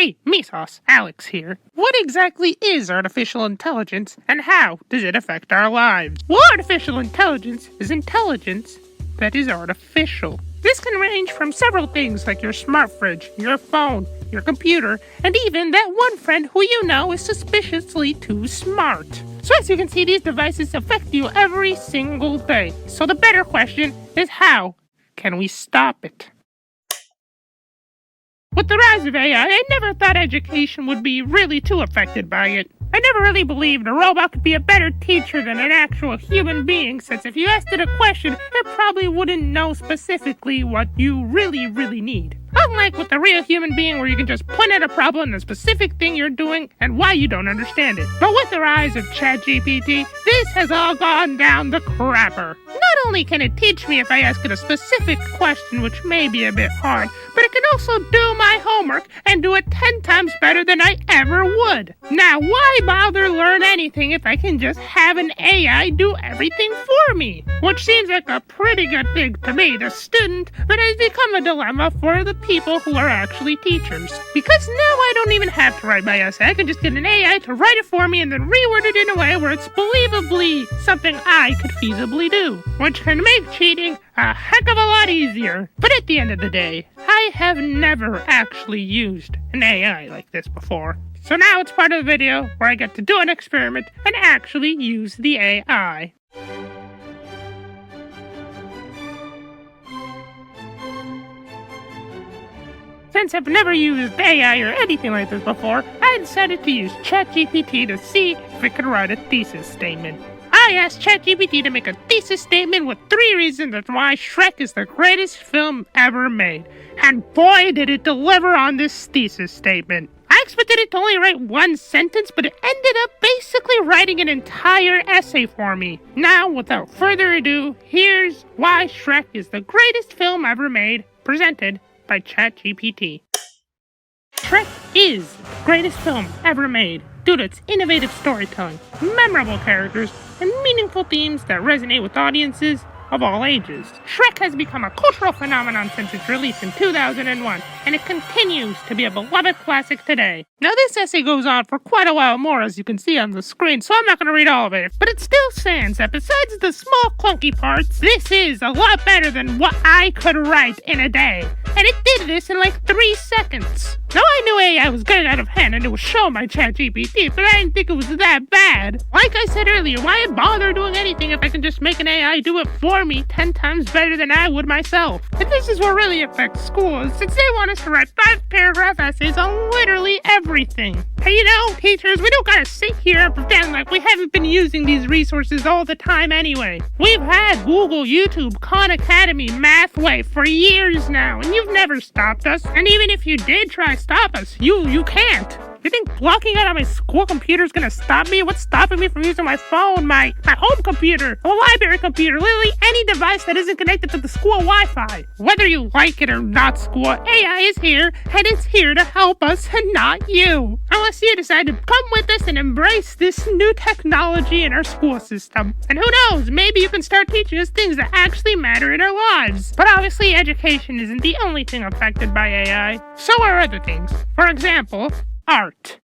Hey, Misos, Alex here. What exactly is artificial intelligence, and how does it affect our lives? Well, artificial intelligence is intelligence that is artificial. This can range from several things like your smart fridge, your phone, your computer, and even that one friend who you know is suspiciously too smart. So as you can see, these devices affect you every single day. So the better question is, how can we stop it? With the rise of AI, I never thought education would be really too affected by it. I never really believed a robot could be a better teacher than an actual human being, since if you asked it a question, it probably wouldn't know specifically what you really need. Unlike with a real human being where you can just point out a problem, the specific thing you're doing, and why you don't understand it. But with the rise of Chat GPT, this has all gone down the crapper. Not only can it teach me if I ask it a specific question, which may be a bit hard, but it can also do my homework and do it 10 times better than I ever would. Now, why bother learn anything if I can just have an AI do everything for me? Which seems like a pretty good thing to me, the student, but has become a dilemma for the people who are actually teachers. Because now I don't even have to write my essay. I can just get an AI to write it for me and then reword it in a way where it's believably something I could feasibly do, which can make cheating a heck of a lot easier. But at the end of the day, I have never actually used an AI like this before. So now it's part of the video where I get to do an experiment and actually use the AI. Since I've never used AI or anything like this before, I decided to use Chat GPT to see if it could write a thesis statement. I asked Chat GPT to make a thesis statement with 3 reasons as why Shrek is the greatest film ever made. And boy, did it deliver on this thesis statement. I expected it to only write 1 sentence, but it ended up basically writing an entire essay for me. Now, without further ado, here's why Shrek is the greatest film ever made, presented by Chat GPT. Shrek is the greatest film ever made due to its innovative storytelling, memorable characters, and meaningful themes that resonate with audiences of all ages. Shrek has become a cultural phenomenon since its release in 2001, and it continues to be a beloved classic today. Now this essay goes on for quite a while more, as you can see on the screen, so I'm not going to read all of it, but it still stands that besides the small clunky parts, this is a lot better than what I could write in a day. And it did this in like 3 seconds. Now I knew AI was getting out of hand and it was shown by ChatGPT, but I didn't think it was that bad. Like I said earlier, why bother doing anything if I can just make an AI do it for me 10 times better than I would myself? And this is what really affects schools, since they want us to write 5-paragraph essays on literally everything. And you know, teachers, we don't gotta sit here and pretend like we haven't been using these resources all the time anyway. We've had Google, YouTube, Khan Academy, Mathway for years now, and you've never stopped us. And even if you did try to stop us, you can't. You think blocking out on my school computer is gonna stop me? What's stopping me from using my phone, my home computer, a library computer, literally any device that isn't connected to the school Wi-Fi? Whether you like it or not, school, AI is here, and it's here to help us and not you. Unless you decide to come with us and embrace this new technology in our school system. And who knows, maybe you can start teaching us things that actually matter in our lives. But obviously, education isn't the only thing affected by AI. So are other things. For example, art.